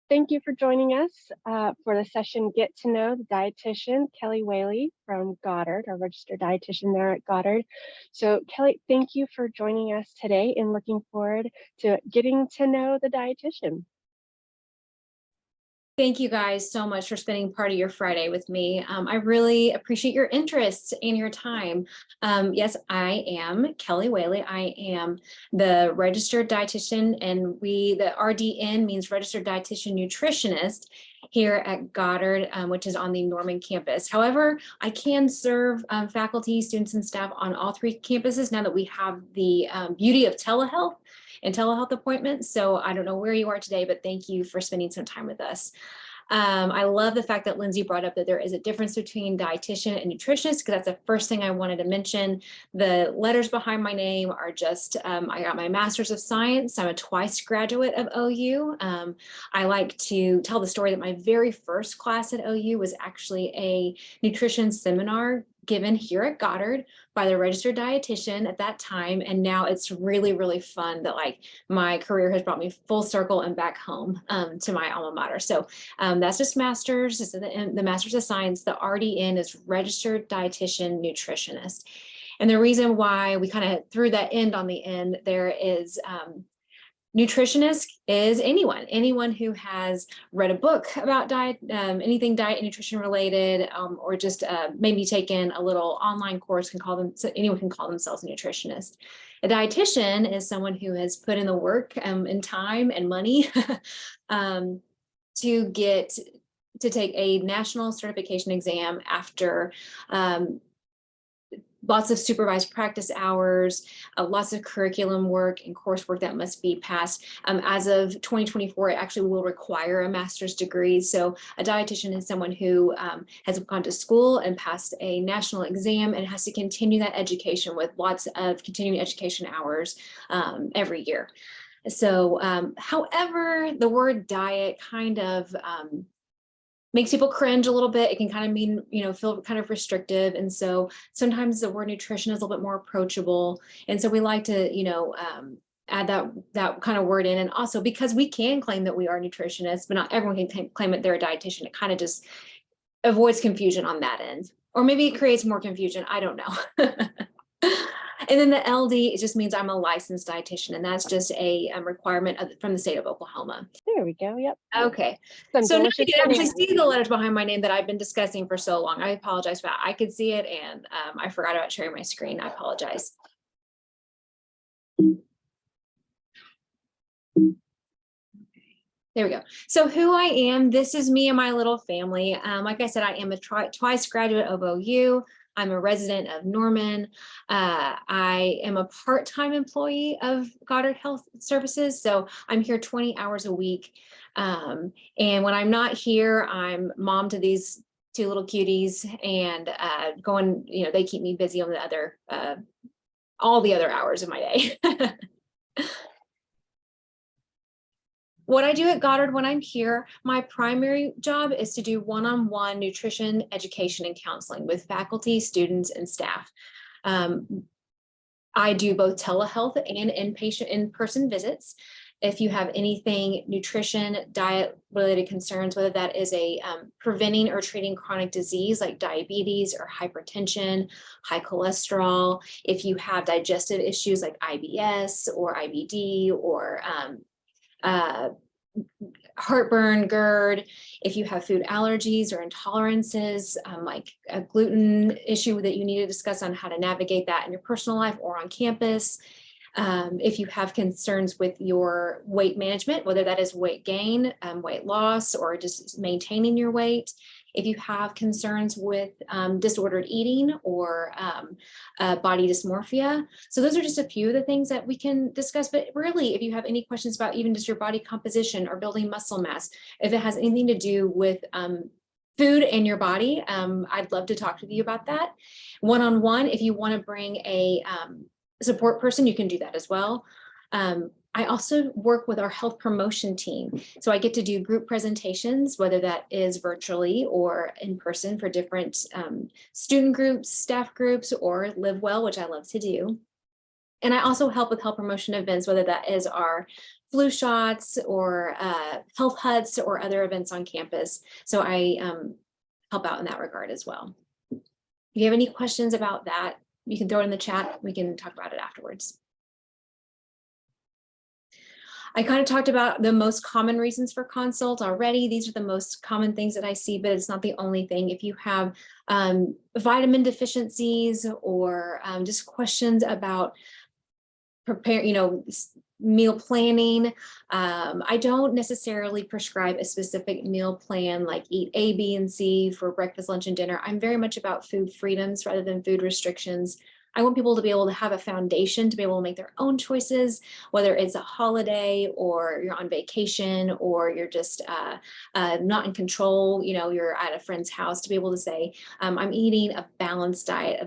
Thank you for joining us for the session Get to Know the Dietitian, Kelly Whaley from Goddard, our registered dietitian there at Goddard. So Kelly, thank you for joining us today and looking forward to getting to know the dietitian. Thank you guys so much for spending part of your Friday with me. I really appreciate your interest and your time. Yes, I am Kelly Whaley. I am the registered dietitian, and the RDN means Registered Dietitian Nutritionist here at Goddard, which is on the Norman campus. However, I can serve faculty, students, and staff on all three campuses now that we have the beauty of telehealth and telehealth appointments. So I don't know where you are today, but thank you for spending some time with us. I love the fact that Lindsay brought up that there is a difference between dietitian and nutritionist, because that's the first thing I wanted to mention. The letters behind my name are just, I got my master's of science. I'm a twice graduate of OU. I like to tell the story that my very first class at OU was actually a nutrition seminar given here at Goddard by the registered dietitian at that time. And now it's really, really fun that like my career has brought me full circle and back home to my alma mater. So that's just master's, this is the master's of science. The RDN is registered dietitian nutritionist. And the reason why we kind of threw that end on the end there is nutritionist is anyone who has read a book about diet, anything diet and nutrition related, or just maybe taken a little online course so anyone can call themselves a nutritionist. A dietitian is someone who has put in the work and time and money to take a national certification exam after lots of supervised practice hours, lots of curriculum work and coursework that must be passed. As of 2024, it actually will require a master's degree. So a dietitian is someone who has gone to school and passed a national exam and has to continue that education with lots of continuing education hours every year. So, however, the word diet kind of makes people cringe a little bit. It can kind of mean, feel kind of restrictive. And so sometimes the word nutrition is a little bit more approachable. And so we like to, add that kind of word in. And also because we can claim that we are nutritionists, but not everyone can claim that they're a dietitian. It kind of just avoids confusion on that end. Or maybe it creates more confusion. I don't know. And then the LD, it just means I'm a licensed dietitian, and that's just a requirement from the state of Oklahoma. There we go. Yep. Okay. So now you can actually see the letters behind my name that I've been discussing for so long. I apologize for that. I could see it, and I forgot about sharing my screen. I apologize. There we go. So who I am, this is me and my little family. Like I said, I am a twice graduate of OU. I'm a resident of Norman. I am a part-time employee of Goddard Health Services. So I'm here 20 hours a week. And when I'm not here, I'm mom to these two little cuties and they keep me busy on the other, all the other hours of my day. What I do at Goddard when I'm here, my primary job is to do one-on-one nutrition education and counseling with faculty, students, and staff. I do both telehealth and in-person visits. If you have anything nutrition, diet related concerns, whether that is a preventing or treating chronic disease like diabetes or hypertension, high cholesterol, if you have digestive issues like IBS or IBD or heartburn, GERD, if you have food allergies or intolerances, like a gluten issue that you need to discuss on how to navigate that in your personal life or on campus. If you have concerns with your weight management, whether that is weight gain, weight loss, or just maintaining your weight. If you have concerns with disordered eating or body dysmorphia. So those are just a few of the things that we can discuss. But really, if you have any questions about even just your body composition or building muscle mass, if it has anything to do with food and your body, I'd love to talk to you about that. One-on-one, if you want to bring a support person, you can do that as well. I also work with our health promotion team. So I get to do group presentations, whether that is virtually or in person for different student groups, staff groups, or Live Well, which I love to do. And I also help with health promotion events, whether that is our flu shots or health huts or other events on campus. So I help out in that regard as well. If you have any questions about that, you can throw it in the chat. We can talk about it afterwards. I kind of talked about the most common reasons for consult already. These are the most common things that I see, but it's not the only thing. If you have vitamin deficiencies or just questions about meal planning, I don't necessarily prescribe a specific meal plan like eat A, B, and C for breakfast, lunch, and dinner. I'm very much about food freedoms rather than food restrictions. I want people to be able to have a foundation to be able to make their own choices, whether it's a holiday or you're on vacation or you're just not in control, you're at a friend's house, to be able to say, I'm eating a balanced diet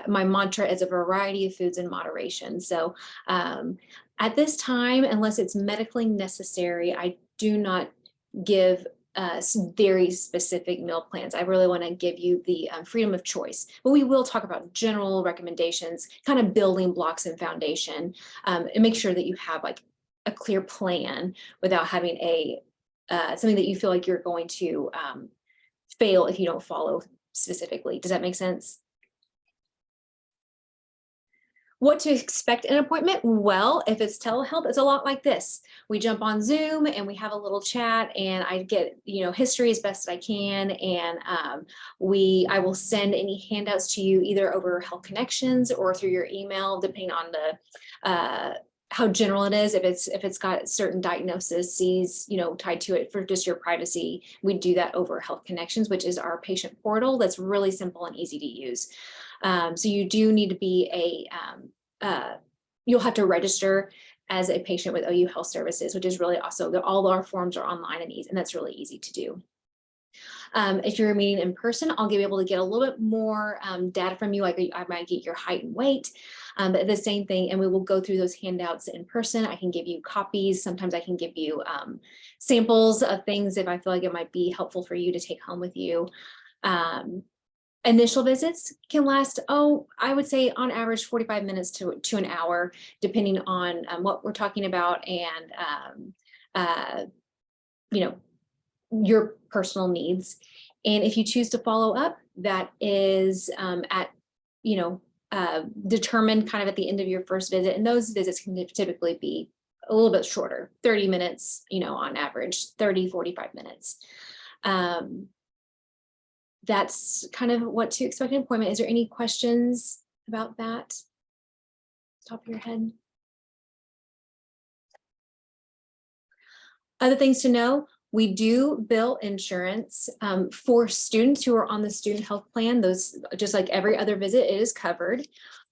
my mantra is a variety of foods in moderation. So at this time, unless it's medically necessary, I do not give some very specific meal plans. I really want to give you the freedom of choice, but we will talk about general recommendations, kind of building blocks and foundation, and make sure that you have like a clear plan without having something that you feel like you're going to fail if you don't follow specifically. Does that make sense? What to expect in an appointment? Well, if it's telehealth, it's a lot like this. We jump on Zoom and we have a little chat, and I get history as best I can, and I will send any handouts to you either over Health Connections or through your email, depending on the how general it is. If it's got certain diagnoses tied to it for just your privacy, we do that over Health Connections, which is our patient portal that's really simple and easy to use. So you do need to be you'll have to register as a patient with OU Health Services, which is really also all our forms are online and easy, and that's really easy to do. If you're meeting in person, I'll be able to get a little bit more data from you. Like I might get your height and weight, but the same thing, and we will go through those handouts in person. I can give you copies. Sometimes I can give you samples of things if I feel like it might be helpful for you to take home with you. Initial visits can last, I would say on average 45 minutes to an hour, depending on what we're talking about and, your personal needs. And if you choose to follow up, that is determined kind of at the end of your first visit. And those visits can typically be a little bit shorter, 30 minutes, on average, 30, 45 minutes. That's kind of what to expect in an appointment. Is there any questions about that? Top of your head? Other things to know, we do bill insurance for students who are on the student health plan. Those, just like every other visit, it is covered.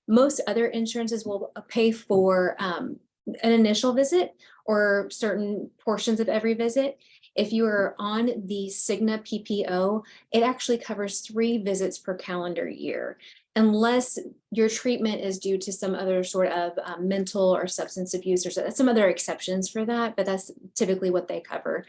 Most other insurances will pay for an initial visit or certain portions of every visit. If you are on the Cigna PPO, it actually covers 3 visits per calendar year, unless your treatment is due to some other sort of mental or substance abuse, or some other exceptions for that, but that's typically what they cover.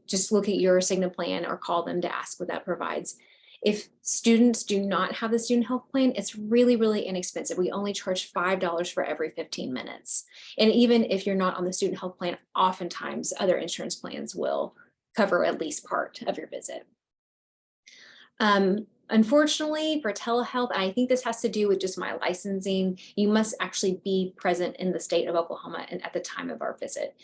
Just look at your Cigna plan or call them to ask what that provides. If students do not have the student health plan, it's really, really inexpensive. We only charge $5 for every 15 minutes. And even if you're not on the student health plan, oftentimes other insurance plans will cover at least part of your visit. Unfortunately, for telehealth, I think this has to do with just my licensing, you must actually be present in the state of Oklahoma and at the time of our visit.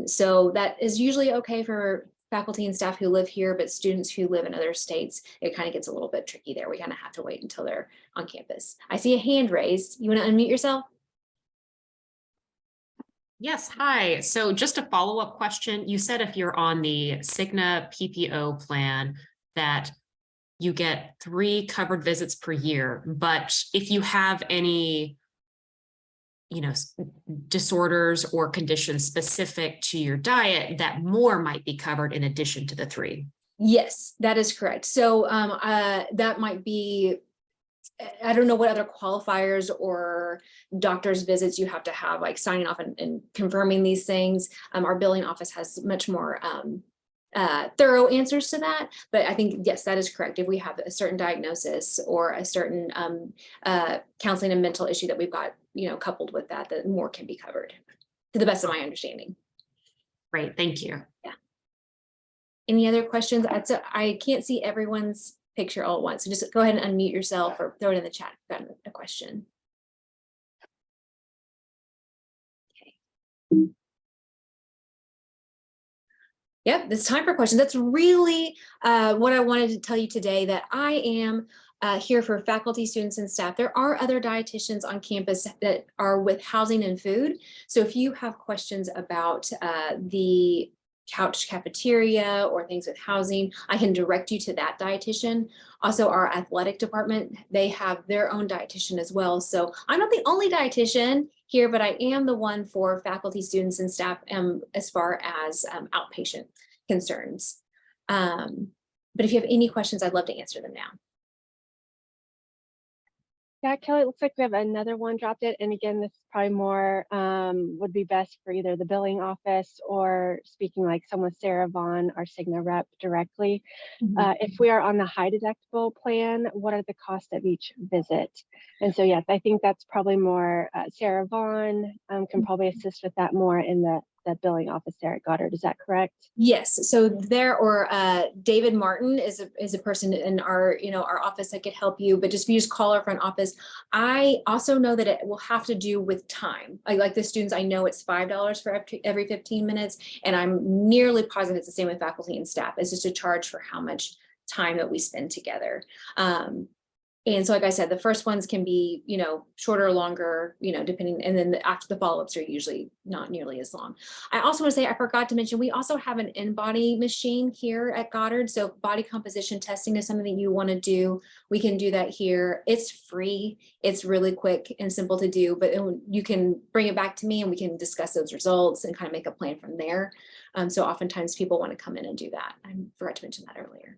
So that is usually okay for faculty and staff who live here, but students who live in other states, it kind of gets a little bit tricky there. We kind of have to wait until they're on campus. I see a hand raised. You want to unmute yourself? Yes, hi. So just a follow-up question. You said if you're on the Cigna PPO plan that you get 3 covered visits per year, but if you have any disorders or conditions specific to your diet, that more might be covered in addition to the 3. Yes, that is correct. So that might be, I don't know what other qualifiers or doctor's visits you have to have, like signing off and confirming these things. Our billing office has much more thorough answers to that, but I think, yes, that is correct. If we have a certain diagnosis or a certain counseling and mental issue that we've got, coupled with that, that more can be covered. to the best of my understanding. Great, thank you. Any other questions? I can't see everyone's picture all at once. So just go ahead and unmute yourself or throw it in the chat if you've got a question. Okay. Yep, it's time for questions. That's really what I wanted to tell you today, that I am here for faculty, students, and staff. There are other dietitians on campus that are with housing and food. So if you have questions about the couch cafeteria or things with housing, I can direct you to that dietitian. Also, our athletic department, they have their own dietitian as well. So I'm not the only dietitian here, but I am the one for faculty, students, and staff as far as outpatient concerns. But if you have any questions, I'd love to answer them now. Yeah, Kelly, it looks like we have another one dropped in. And again, this is probably more would be best for either the billing office or speaking like someone with Sarah Vaughn, our Cigna rep, directly. If we are on the high deductible plan, what are the costs of each visit? And so, yes, I think that's probably more Sarah Vaughn can probably assist with that more in the billing office there at Goddard. Is that correct? Yes. So there, or David Martin is a person in our office that could help you. But just if you just call our front office, I also know that it will have to do with time. Like the students, I know it's $5 for every 15 minutes, and I'm nearly positive it's the same with faculty and staff. It's just a charge for how much time that we spend together. And so, like I said, the first ones can be, shorter or longer, depending. And then after the follow-ups are usually not nearly as long. I also want to say, I forgot to mention, we also have an in-body machine here at Goddard. So if body composition testing is something that you want to do, we can do that here. It's free. It's really quick and simple to do, but you can bring it back to me and we can discuss those results and kind of make a plan from there. So oftentimes people want to come in and do that. I forgot to mention that earlier.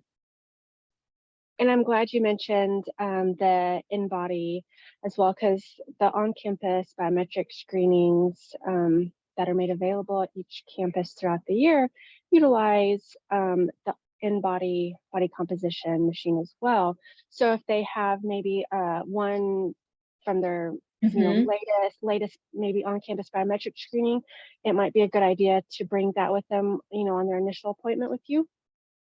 And I'm glad you mentioned the in-body as well, because the on-campus biometric screenings that are made available at each campus throughout the year utilize the in-body body composition machine as well. So if they have maybe one from their latest maybe on-campus biometric screening, it might be a good idea to bring that with them, on their initial appointment with you.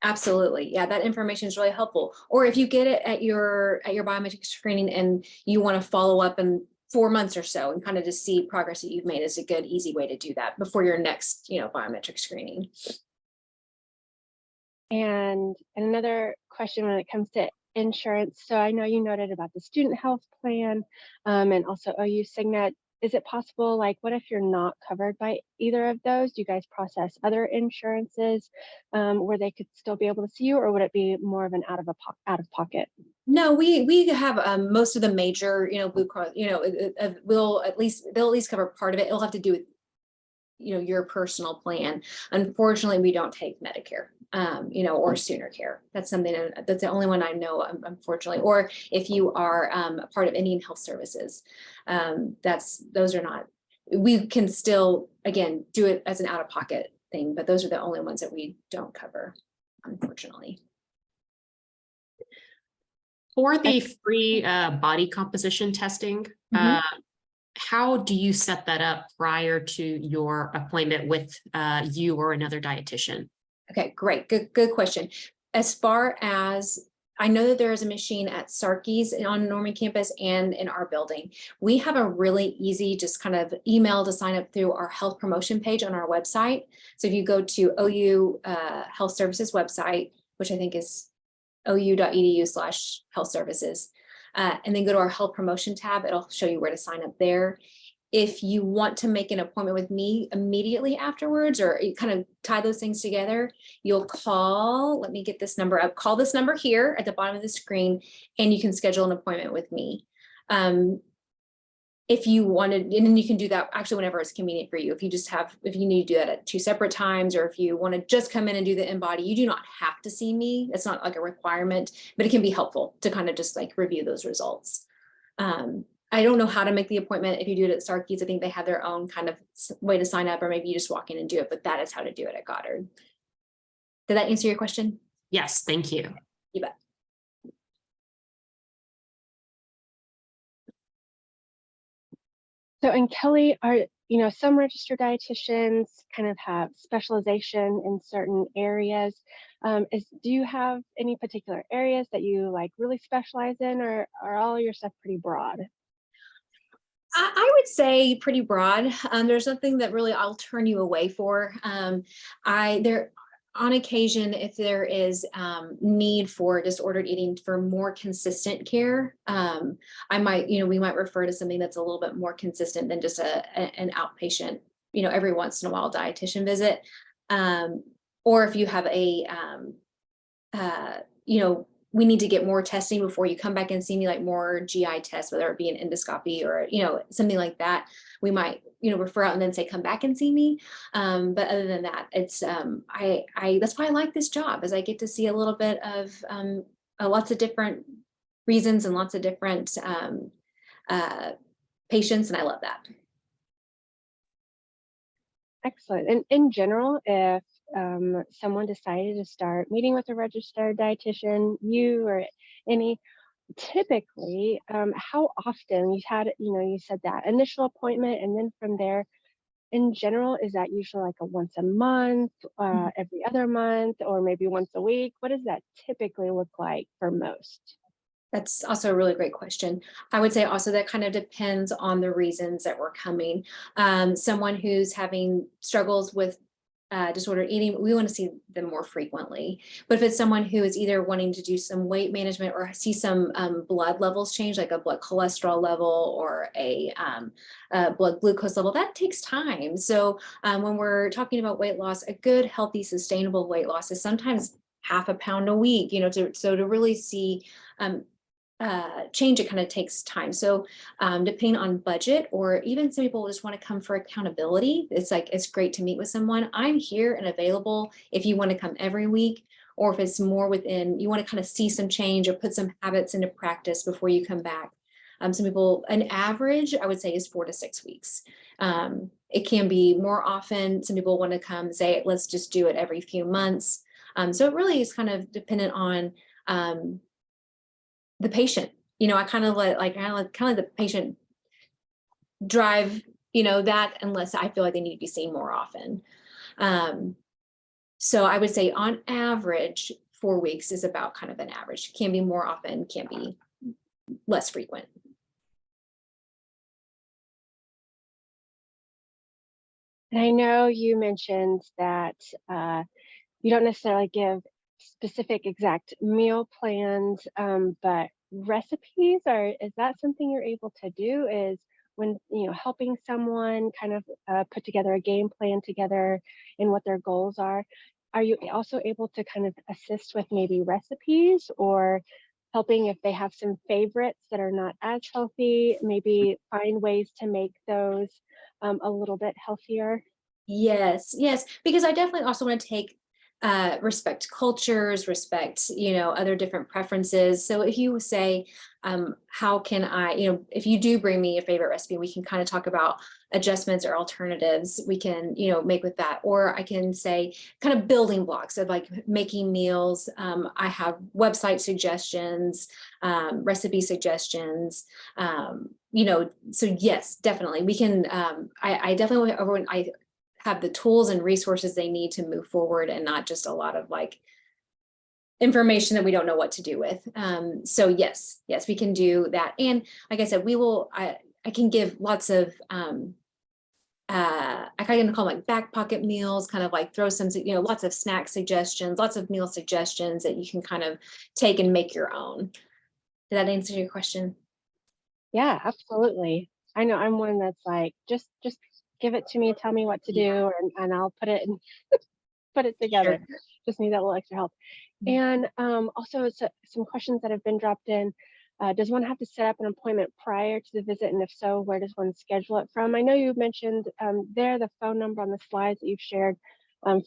Absolutely. Yeah, that information is really helpful. Or if you get it at your biometric screening and you want to follow up in 4 months or so and kind of just see progress that you've made, is a good, easy way to do that before your next, biometric screening. And another question when it comes to insurance. So I know you noted about the student health plan and also OU Cigna. Is it possible, like, what if you're not covered by either of those? Do you guys process other insurances where they could still be able to see you, or would it be more of an out of pocket? No, we have most of the major, Blue Cross, they'll at least cover part of it. It'll have to do with, your personal plan. Unfortunately, we don't take Medicare, or Sooner Care. That's something that's the only one I know, unfortunately. Or if you are a part of Indian Health Services, those are not. We can still, again, do it as an out-of-pocket thing, but those are the only ones that we don't cover, unfortunately. For the free body composition testing, how do you set that up prior to your appointment with you or another dietitian? Okay, great. Good question. As far as I know that there is a machine at Sarkey's on Norman campus and in our building. We have a really easy, just kind of email to sign up through our health promotion page on our website. So if you go to OU Health Services website, which I think is ou.edu/health services, and then go to our health promotion tab, it'll show you where to sign up there. If you want to make an appointment with me immediately afterwards, or you kind of tie those things together, you'll call, let me get this number up, call this number here at the bottom of the screen, and you can schedule an appointment with me. If you wanted, and then you can do that actually whenever it's convenient for you. If you need to do that at 2 separate times, or if you want to just come in and do the in-body, you do not have to see me. It's not like a requirement, but it can be helpful to kind of just like review those results. I don't know how to make the appointment. If you do it at Sarkey's, I think they have their own kind of way to sign up, or maybe you just walk in and do it, but that is how to do it at Goddard. Did that answer your question? Yes, thank you. You bet. So, and Kelly, some registered dietitians kind of have specialization in certain areas. Do you have any particular areas that you like really specialize in, or are all your stuff pretty broad? I would say pretty broad. There's nothing that really I'll turn you away for. There on occasion, if there is need for disordered eating for more consistent care, we might refer to something that's a little bit more consistent than just an outpatient, every once in a while dietitian visit. Or if you have we need to get more testing before you come back and see me, like more GI tests, whether it be an endoscopy or, something like that. We might, refer out and then say, come back and see me. But other than that, it's, that's why I like this job, is I get to see a little bit of lots of different reasons and lots of different patients. And I love that. Excellent. And in general, if someone decided to start meeting with a registered dietitian, you or any, typically, how often you said that initial appointment, and then from there, in general, is that usually like a once a month, every other month, or maybe once a week? What does that typically look like for most? That's also a really great question. I would say also that kind of depends on the reasons that we're coming. Someone who's having struggles with disordered eating, we want to see them more frequently. But if it's someone who is either wanting to do some weight management or see some blood levels change, like a blood cholesterol level or a blood glucose level, that takes time. So when we're talking about weight loss, a good, healthy, sustainable weight loss is sometimes half a pound a week, so to really see change, it kind of takes time. So depending on budget, or even some people just want to come for accountability, it's great to meet with someone. I'm here and available if you want to come every week, or if it's more within, you want to kind of see some change or put some habits into practice before you come back. Some people, an average, I would say, is 4 to 6 weeks. It can be more often. Some people want to come say, let's just do it every few months. So it really is kind of dependent on the patient. I kind of let the patient drive, that, unless I feel like they need to be seen more often. So I would say on average, 4 weeks is about kind of an average. Can be more often, can be less frequent. And I know you mentioned that you don't necessarily give specific exact meal plans, but recipes is that something you're able to do? Is when helping someone kind of put together a game plan together and what their goals are you also able to kind of assist with maybe recipes, or helping if they have some favorites that are not as healthy, maybe find ways to make those a little bit healthier? Yes, because I definitely also want to take respect cultures, respect, other different preferences. So if you say, how can I, if you do bring me a favorite recipe, we can kind of talk about adjustments or alternatives we can, make with that. Or I can say kind of building blocks of like making meals. I have website suggestions, recipe suggestions, so yes, definitely we can, I definitely, everyone, I have the tools and resources they need to move forward, and not just a lot of like information that we don't know what to do with. So yes, we can do that. And like I said, I can give lots of, I kind of call them like back pocket meals, kind of like throw some, lots of snack suggestions, lots of meal suggestions that you can kind of take and make your own. Did that answer your question? Yeah, absolutely. I know I'm one that's like, just give it to me, tell me what to do, and I'll put it put it together. Sure. Just need that little extra help. And also some questions that have been dropped in. Does one have to set up an appointment prior to the visit? And if so, where does one schedule it from? I know you mentioned the phone number on the slides that you've shared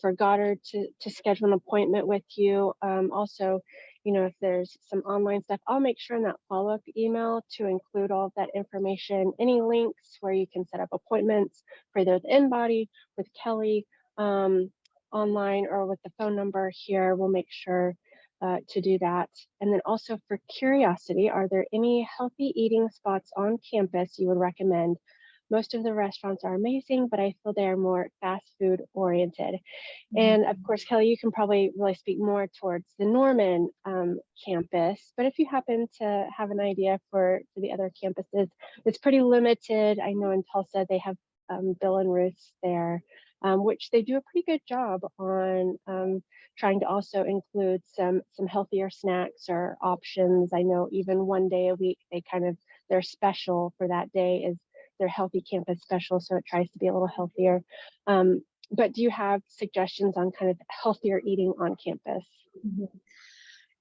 for Goddard to schedule an appointment with you. Also, if there's some online stuff, I'll make sure in that follow-up email to include all of that information, any links where you can set up appointments for either the InBody with Kelly online, or with the phone number here. We'll make sure to do that. And then also, for curiosity, are there any healthy eating spots on campus you would recommend? most of the restaurants are amazing, but I feel they're more fast food oriented. And of course, Kelly, you can probably really speak more towards the Norman campus, but if you happen to have an idea for the other campuses, it's pretty limited. I know in Tulsa they have Bill and Ruth's there, which they do a pretty good job on trying to also include some healthier snacks or options. I know even one day a week, their special for that day is their healthy campus special, so it tries to be a little healthier. But do you have suggestions on kind of healthier eating on campus?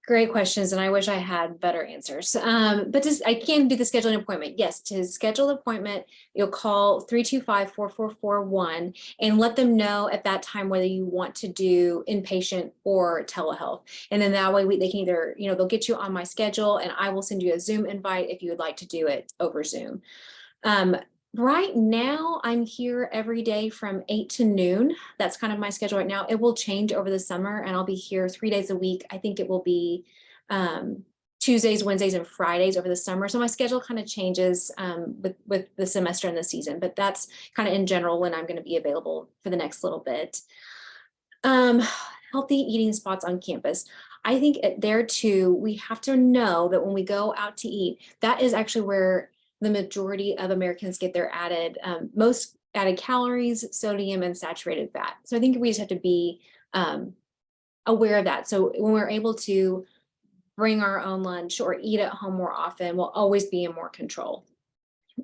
Great questions, and I wish I had better answers. But I can do the scheduling appointment. Yes, to schedule an appointment, you'll call 325-4441 and let them know at that time whether you want to do inpatient or telehealth. And then that way they can either, they'll get you on my schedule and I will send you a Zoom invite if you would like to do it over Zoom. Right now, I'm here every day from 8 to noon. That's kind of my schedule right now. It will change over the summer and I'll be here 3 days a week. I think it will be Tuesdays, Wednesdays, and Fridays over the summer. So my schedule kind of changes with the semester and the season, but that's kind of in general when I'm going to be available for the next little bit. Healthy eating spots on campus. I think there too, we have to know that when we go out to eat, that is actually where the majority of Americans get their most added calories, sodium, and saturated fat. So I think we just have to be aware of that. So when we're able to bring our own lunch or eat at home more often, we'll always be in more control.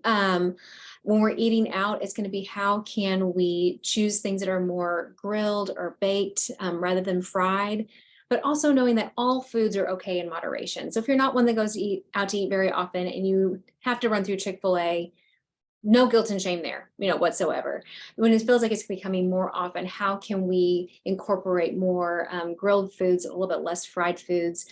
When we're eating out, it's going to be how can we choose things that are more grilled or baked rather than fried, but also knowing that all foods are okay in moderation. So if you're not one that goes out to eat very often and you have to run through Chick-fil-A, no guilt and shame there, whatsoever. When it feels like it's becoming more often, how can we incorporate more grilled foods, a little bit less fried foods?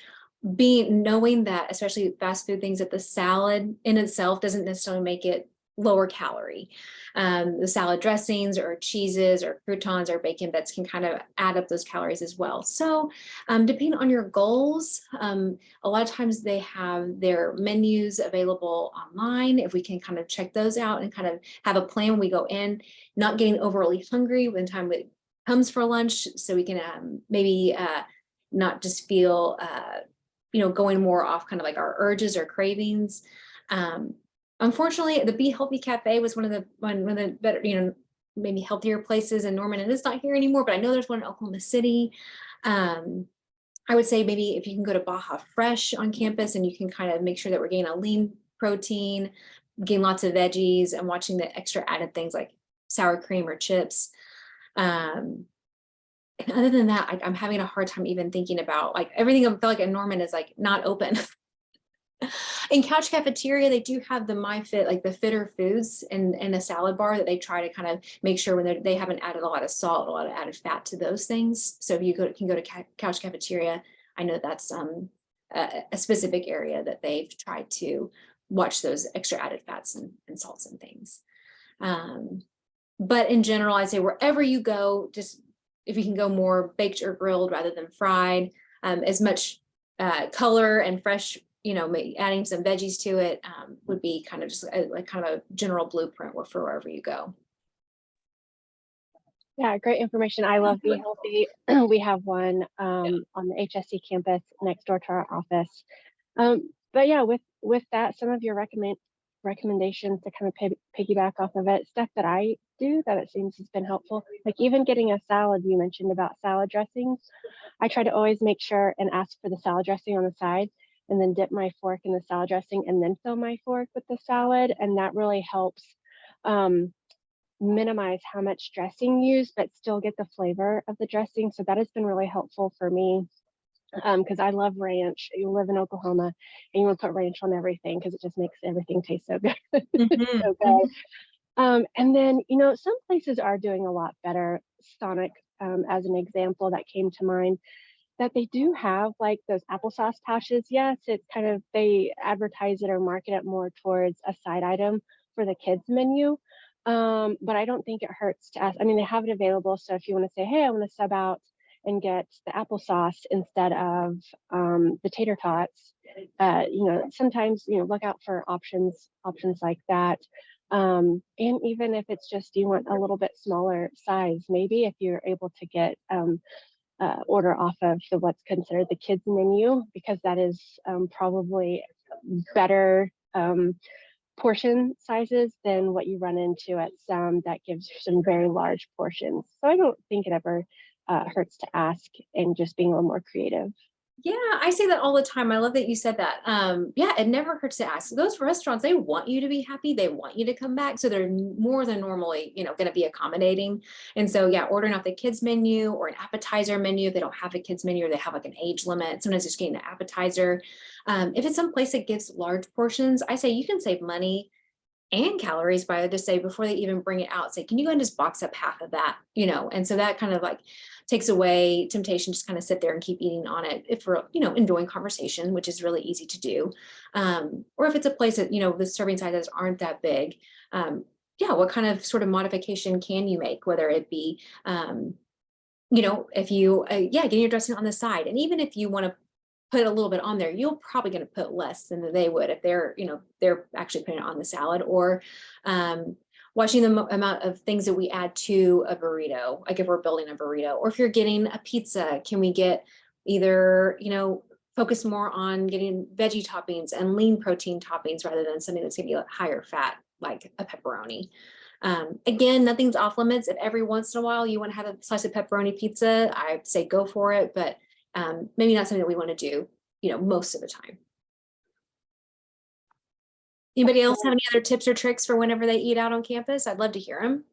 Knowing that, especially fast food things, that the salad in itself doesn't necessarily make it lower calorie. The salad dressings or cheeses or croutons or bacon bits can kind of add up those calories as well. So depending on your goals, a lot of times they have their menus available online. If we can kind of check those out and kind of have a plan when we go in, not getting overly hungry when time it comes for lunch, so we can maybe not just feel going more off kind of like our urges or cravings. Unfortunately, the Be Healthy Cafe was one of the better, maybe healthier places in Norman, and it's not here anymore, but I know there's one in Oklahoma City. I would say maybe if you can go to Baja Fresh on campus and you can kind of make sure that we're getting a lean protein, getting lots of veggies, and watching the extra added things like sour cream or chips. And other than that, I'm having a hard time even thinking about everything. I feel like in Norman is not open. In Couch Cafeteria, they do have the MyFit, the Fitter Foods and a salad bar that they try to kind of make sure when they haven't added a lot of salt, a lot of added fat to those things. So if you can go to Couch Cafeteria, I know that's a specific area that they've tried to watch those extra added fats and salts and things. But in general, I'd say wherever you go, just if you can go more baked or grilled rather than fried, as much color and fresh, adding some veggies to it would be kind of just kind of a general blueprint for wherever you go. Yeah, great information. I love Be Healthy. We have one on the HSC campus next door to our office. But yeah, with that, some of your recommendations to kind of piggyback off of it, stuff that I do that it seems has been helpful, like even getting a salad. You mentioned about salad dressings. I try to always make sure and ask for the salad dressing on the side, and then dip my fork in the salad dressing and then fill my fork with the salad. And that really helps minimize how much dressing used, but still get the flavor of the dressing. So that has been really helpful for me because I love ranch. You live in Oklahoma and you want to put ranch on everything because it just makes everything taste so good. So good. And then, some places are doing a lot better. Sonic, as an example that came to mind, that they do have those applesauce pouches. Yes, it's kind of, they advertise it or market it more towards a side item for the kids menu. But I don't think it hurts to ask. I mean, they have it available. So if you want to say, hey, I want to sub out and get the applesauce instead of the tater tots, sometimes, look out for options like that. And even if it's just you want a little bit smaller size, maybe if you're able to get order off of what's considered the kids menu, because that is probably better portion sizes than what you run into at some that gives some very large portions. So I don't think it ever hurts to ask, and just being a little more creative. Yeah, I say that all the time. I love that you said that. Yeah, it never hurts to ask. Those restaurants, they want you to be happy. They want you to come back. So they're more than normally, going to be accommodating. And so, yeah, ordering off the kids menu or an appetizer menu. If they don't have a kids menu or they have like an age limit, sometimes just getting an appetizer. If it's some place that gives large portions, I say you can save money and calories by just say before they even bring it out, say, can you go and just box up half of that, and so that kind of like takes away temptation, just kind of sit there and keep eating on it if we're, enjoying conversation, which is really easy to do. Or if it's a place that, the serving sizes aren't that big, yeah, what kind of sort of modification can you make, whether it be, if you, yeah, getting your dressing on the side. And even if you want to put a little bit on there, you're probably going to put less than they would if they're, they're actually putting it on the salad. Or watching the amount of things that we add to a burrito, like if we're building a burrito, or if you're getting a pizza, can we get either, focus more on getting veggie toppings and lean protein toppings rather than something that's going to be higher fat, like a pepperoni. Again, nothing's off limits. If every once in a while you want to have a slice of pepperoni pizza, I'd say go for it, but maybe not something that we want to do, most of the time. Anybody else have any other tips or tricks for whenever they eat out on campus? I'd love to hear them.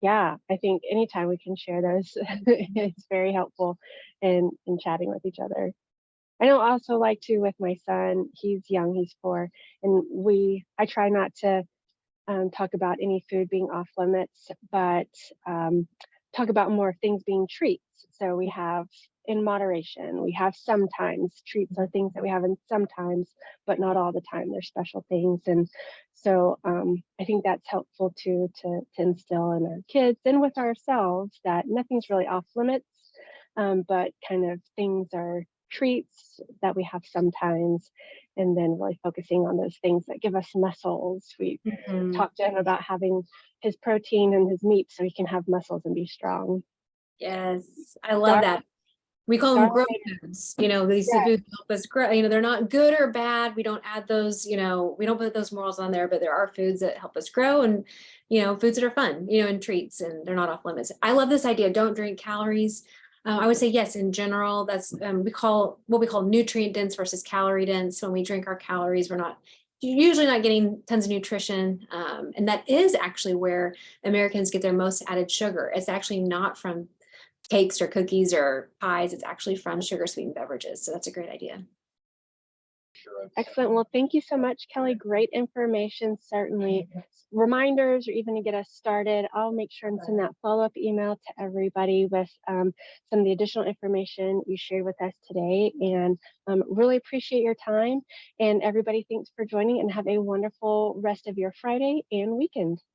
Yeah, I think anytime we can share those, it's very helpful in chatting with each other. I know I also like to with my son, he's young, he's 4, and I try not to talk about any food being off limits, but talk about more things being treats. So we have in moderation, we have sometimes. Treats are things that we have in sometimes, but not all the time. They're special things. And so I think that's helpful too, to instill in our kids and with ourselves that nothing's really off limits, but kind of things are treats that we have sometimes, and then really focusing on those things that give us muscles. We talked to him about having his protein and his meat so he can have muscles and be strong. Yes, I love that. We call them grow foods. These foods help us grow. They're not good or bad. We don't add those, we don't put those morals on there, but there are foods that help us grow, and, foods that are fun, and treats, and they're not off limits. I love this idea. Don't drink calories. I would say, yes, in general, that's we call nutrient dense versus calorie dense. When we drink our calories, we're usually not getting tons of nutrition. And that is actually where Americans get their most added sugar. It's actually not from cakes or cookies or pies. It's actually from sugar sweetened beverages. So that's a great idea. Excellent. Well, thank you so much, Kelly. Great information. Certainly reminders, or even to get us started. I'll make sure and send that follow-up email to everybody with some of the additional information you shared with us today. And really appreciate your time. And everybody, thanks for joining, and have a wonderful rest of your Friday and weekend.